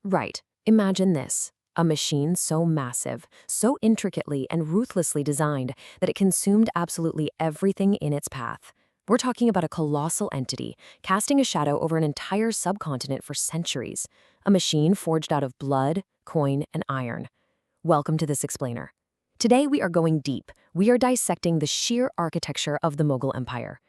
Right. Imagine this. A machine so massive, so intricately and ruthlessly designed that it consumed absolutely everything in its path. We're talking about a colossal entity, casting a shadow over an entire subcontinent for centuries. A machine forged out of blood, coin, and iron. Welcome to this explainer. Today we are going deep. We are dissecting the sheer architecture of the Mughal Empire.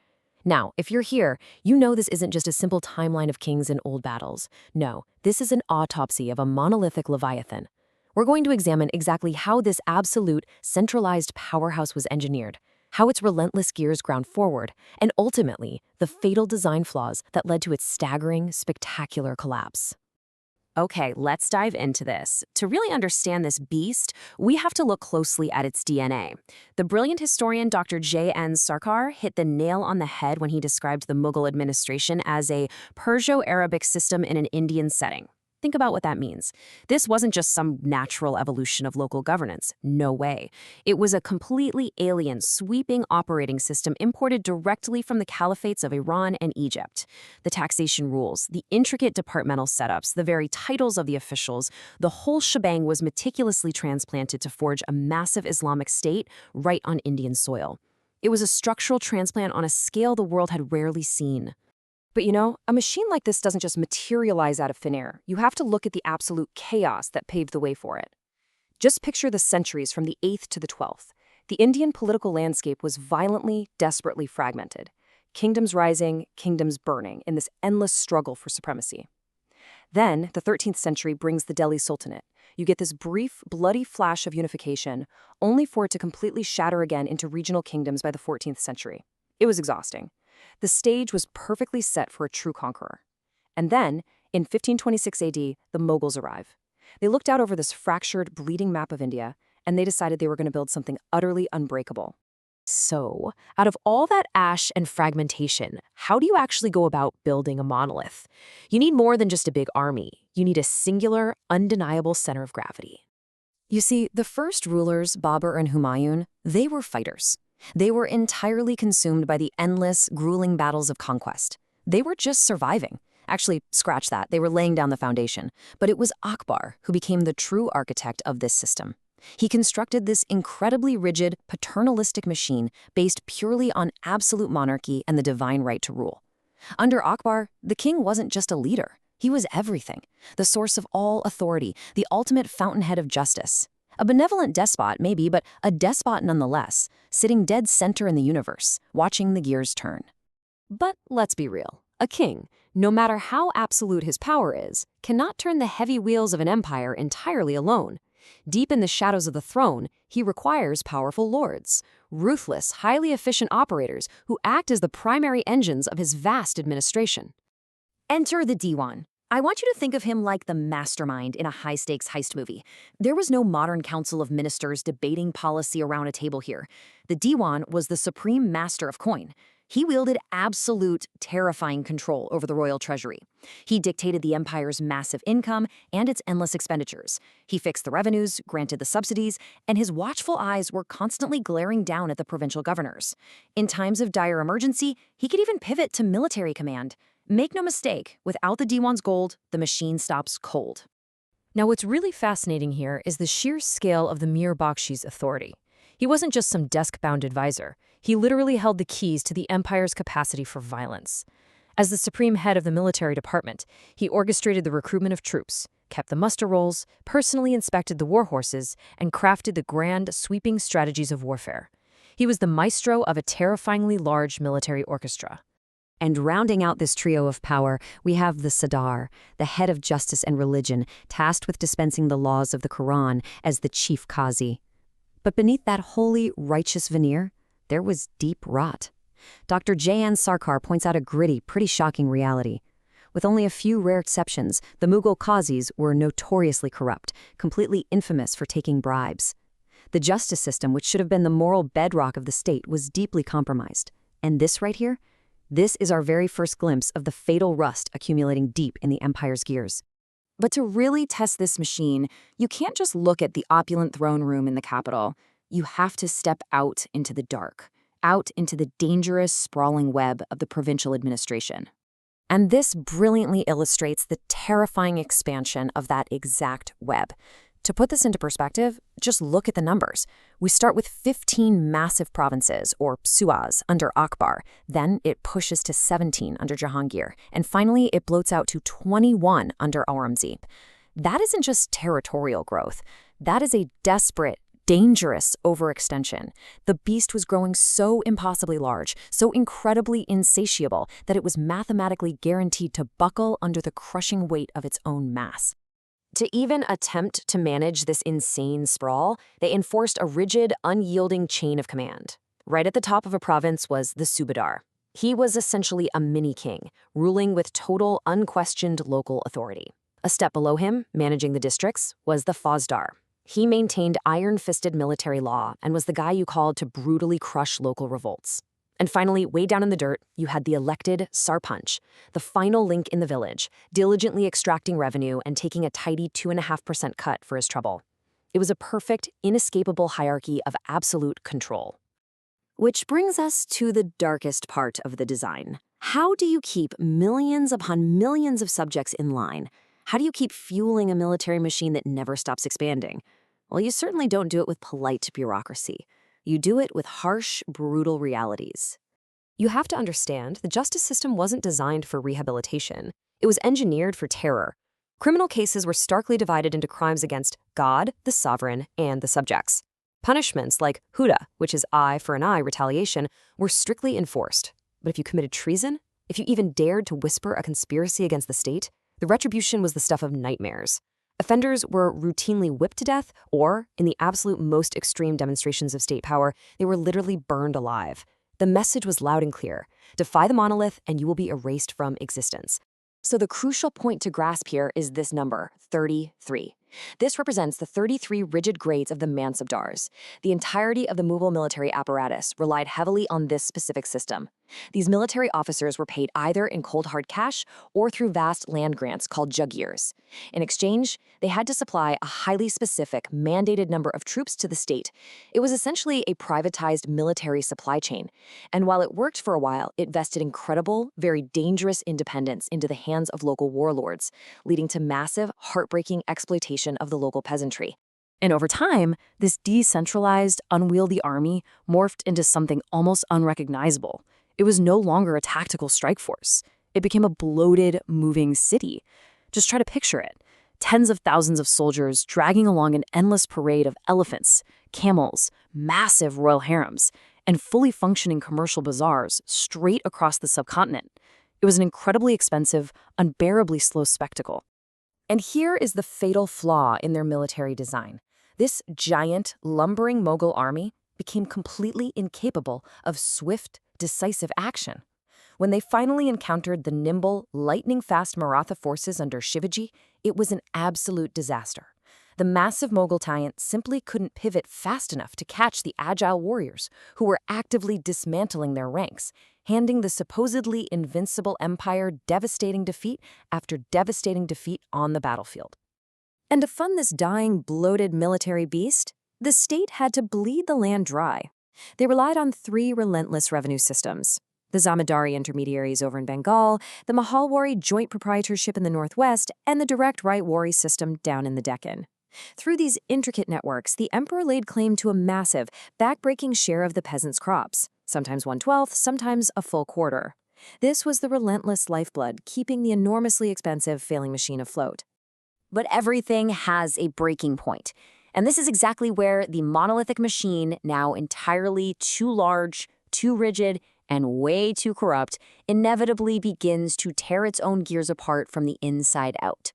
Now, if you're here, you know this isn't just a simple timeline of kings and old battles. No, this is an autopsy of a monolithic leviathan. We're going to examine exactly how this absolute, centralized powerhouse was engineered, how its relentless gears ground forward, and ultimately, the fatal design flaws that led to its staggering, spectacular collapse. Okay, let's dive into this. To really understand this beast, we have to look closely at its DNA. The brilliant historian Dr. J.N. Sarkar hit the nail on the head when he described the Mughal administration as a Perso-Arabic system in an Indian setting. Think about what that means. This wasn't just some natural evolution of local governance. No way. It was a completely alien, sweeping operating system imported directly from the caliphates of Iran and Egypt. The taxation rules, the intricate departmental setups, the very titles of the officials, the whole shebang was meticulously transplanted to forge a massive Islamic state right on Indian soil. It was a structural transplant on a scale the world had rarely seen. But a machine like this doesn't just materialize out of thin air. You have to look at the absolute chaos that paved the way for it. Just picture the centuries from the 8th to the 12th. The Indian political landscape was violently, desperately fragmented. Kingdoms rising, kingdoms burning in this endless struggle for supremacy. Then, the 13th century brings the Delhi Sultanate. You get this brief, bloody flash of unification, only for it to completely shatter again into regional kingdoms by the 14th century. It was exhausting. The stage was perfectly set for a true conqueror. And then, in 1526 AD, the Mughals arrive. They looked out over this fractured, bleeding map of India, and they decided they were going to build something utterly unbreakable. So, out of all that ash and fragmentation, how do you actually go about building a monolith? You need more than just a big army. You need a singular, undeniable center of gravity. You see, the first rulers, Babur and Humayun, they were fighters. They were entirely consumed by the endless, grueling battles of conquest. They were just surviving. Actually, scratch that, they were laying down the foundation. But it was Akbar who became the true architect of this system. He constructed this incredibly rigid, paternalistic machine based purely on absolute monarchy and the divine right to rule. Under Akbar, the king wasn't just a leader. He was everything, the source of all authority, the ultimate fountainhead of justice. A benevolent despot, maybe, but a despot nonetheless, sitting dead center in the universe, watching the gears turn. But let's be real. A king, no matter how absolute his power is, cannot turn the heavy wheels of an empire entirely alone. Deep in the shadows of the throne, he requires powerful lords, ruthless, highly efficient operators who act as the primary engines of his vast administration. Enter the Diwan. I want you to think of him like the mastermind in a high-stakes heist movie. There was no modern council of ministers debating policy around a table here. The Diwan was the supreme master of coin. He wielded absolute, terrifying control over the royal treasury. He dictated the empire's massive income and its endless expenditures. He fixed the revenues, granted the subsidies, and his watchful eyes were constantly glaring down at the provincial governors. In times of dire emergency, he could even pivot to military command. Make no mistake, without the Diwan's gold, the machine stops cold. Now, what's really fascinating here is the sheer scale of the Mir Bakshi's authority. He wasn't just some desk-bound advisor. He literally held the keys to the empire's capacity for violence. As the supreme head of the military department, he orchestrated the recruitment of troops, kept the muster rolls, personally inspected the war horses, and crafted the grand, sweeping strategies of warfare. He was the maestro of a terrifyingly large military orchestra. And rounding out this trio of power, we have the Sadar, the head of justice and religion, tasked with dispensing the laws of the Quran as the chief qazi. But beneath that holy, righteous veneer, there was deep rot. Dr. J.N. Sarkar points out a gritty, pretty shocking reality. With only a few rare exceptions, the Mughal qazis were notoriously corrupt, completely infamous for taking bribes. The justice system, which should have been the moral bedrock of the state, was deeply compromised. And this right here? This is our very first glimpse of the fatal rust accumulating deep in the empire's gears. But to really test this machine, you can't just look at the opulent throne room in the capital. You have to step out into the dark, out into the dangerous, sprawling web of the provincial administration. And this brilliantly illustrates the terrifying expansion of that exact web. To put this into perspective, just look at the numbers. We start with 15 massive provinces, or suas, under Akbar. Then it pushes to 17 under Jahangir. And finally, it bloats out to 21 under Aurangzeb. That isn't just territorial growth. That is a desperate, dangerous overextension. The beast was growing so impossibly large, so incredibly insatiable, that it was mathematically guaranteed to buckle under the crushing weight of its own mass. To even attempt to manage this insane sprawl, they enforced a rigid, unyielding chain of command. Right at the top of a province was the Subadar. He was essentially a mini-king, ruling with total, unquestioned local authority. A step below him, managing the districts, was the Fauzdar. He maintained iron-fisted military law and was the guy you called to brutally crush local revolts. And finally, way down in the dirt, you had the elected Sarpanch, the final link in the village, diligently extracting revenue and taking a tidy 2.5% cut for his trouble. It was a perfect, inescapable hierarchy of absolute control. Which brings us to the darkest part of the design. How do you keep millions upon millions of subjects in line? How do you keep fueling a military machine that never stops expanding? Well, you certainly don't do it with polite bureaucracy. You do it with harsh, brutal realities. You have to understand, the justice system wasn't designed for rehabilitation. It was engineered for terror. Criminal cases were starkly divided into crimes against God, the sovereign, and the subjects. Punishments like huda, which is eye for an eye retaliation, were strictly enforced. But if you committed treason, if you even dared to whisper a conspiracy against the state, the retribution was the stuff of nightmares. Offenders were routinely whipped to death, or, in the absolute most extreme demonstrations of state power, they were literally burned alive. The message was loud and clear: defy the monolith and you will be erased from existence. So the crucial point to grasp here is this number, 33. This represents the 33 rigid grades of the Mansabdars. The entirety of the Mughal military apparatus relied heavily on this specific system. These military officers were paid either in cold hard cash or through vast land grants called jagirs. In exchange, they had to supply a highly specific, mandated number of troops to the state. It was essentially a privatized military supply chain. And while it worked for a while, it vested incredible, very dangerous independence into the hands of local warlords, leading to massive, heartbreaking exploitation of the local peasantry. And over time, this decentralized, unwieldy army morphed into something almost unrecognizable. It was no longer a tactical strike force. It became a bloated, moving city. Just try to picture it. Tens of thousands of soldiers dragging along an endless parade of elephants, camels, massive royal harems, and fully functioning commercial bazaars straight across the subcontinent. It was an incredibly expensive, unbearably slow spectacle. And here is the fatal flaw in their military design. This giant, lumbering Mughal army became completely incapable of swift, decisive action. When they finally encountered the nimble, lightning-fast Maratha forces under Shivaji, it was an absolute disaster. The massive Mughal giant simply couldn't pivot fast enough to catch the agile warriors, who were actively dismantling their ranks, handing the supposedly invincible empire devastating defeat after devastating defeat on the battlefield. And to fund this dying, bloated military beast, the state had to bleed the land dry. They relied on 3 relentless revenue systems: the Zamindari intermediaries over in Bengal, the Mahalwari joint proprietorship in the northwest, and the direct right-wari system down in the Deccan. Through these intricate networks, the emperor laid claim to a massive, back-breaking share of the peasants' crops, sometimes 1/12, sometimes a full quarter. This was the relentless lifeblood, keeping the enormously expensive failing machine afloat. But everything has a breaking point. And this is exactly where the monolithic machine, now entirely too large, too rigid, and way too corrupt, inevitably begins to tear its own gears apart from the inside out.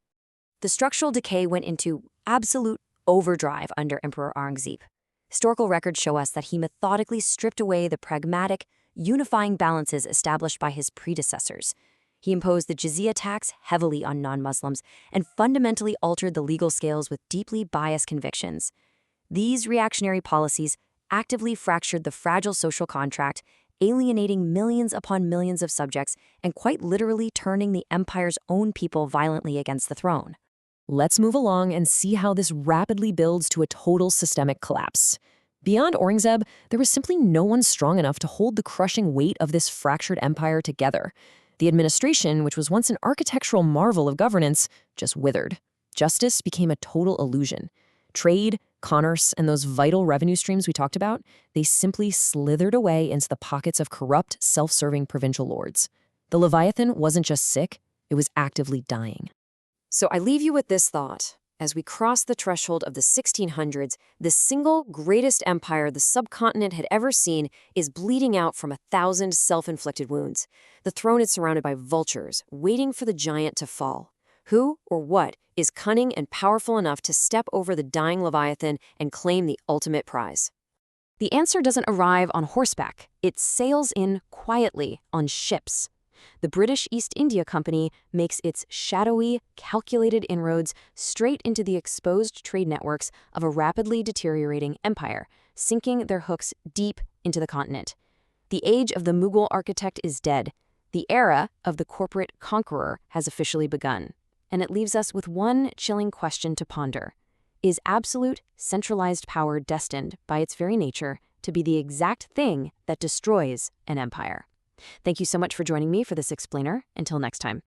The structural decay went into absolute overdrive under Emperor Aurangzeb. Historical records show us that he methodically stripped away the pragmatic, unifying balances established by his predecessors. He imposed the jizya tax heavily on non-Muslims and fundamentally altered the legal scales with deeply biased convictions. These reactionary policies actively fractured the fragile social contract, alienating millions upon millions of subjects and quite literally turning the empire's own people violently against the throne. Let's move along and see how this rapidly builds to a total systemic collapse. Beyond Aurangzeb, there was simply no one strong enough to hold the crushing weight of this fractured empire together. The administration, which was once an architectural marvel of governance, just withered. Justice became a total illusion. Trade, commerce, and those vital revenue streams we talked about, they simply slithered away into the pockets of corrupt, self-serving provincial lords. The Leviathan wasn't just sick, it was actively dying. So I leave you with this thought. As we cross the threshold of the 1600s, the single greatest empire the subcontinent had ever seen is bleeding out from 1,000 self-inflicted wounds. The throne is surrounded by vultures, waiting for the giant to fall. Who or what is cunning and powerful enough to step over the dying Leviathan and claim the ultimate prize? The answer doesn't arrive on horseback. It sails in quietly on ships. The British East India Company makes its shadowy, calculated inroads straight into the exposed trade networks of a rapidly deteriorating empire, sinking their hooks deep into the continent. The age of the Mughal architect is dead. The era of the corporate conqueror has officially begun. And it leaves us with one chilling question to ponder. Is absolute, centralized power destined, by its very nature, to be the exact thing that destroys an empire? Thank you so much for joining me for this explainer. Until next time.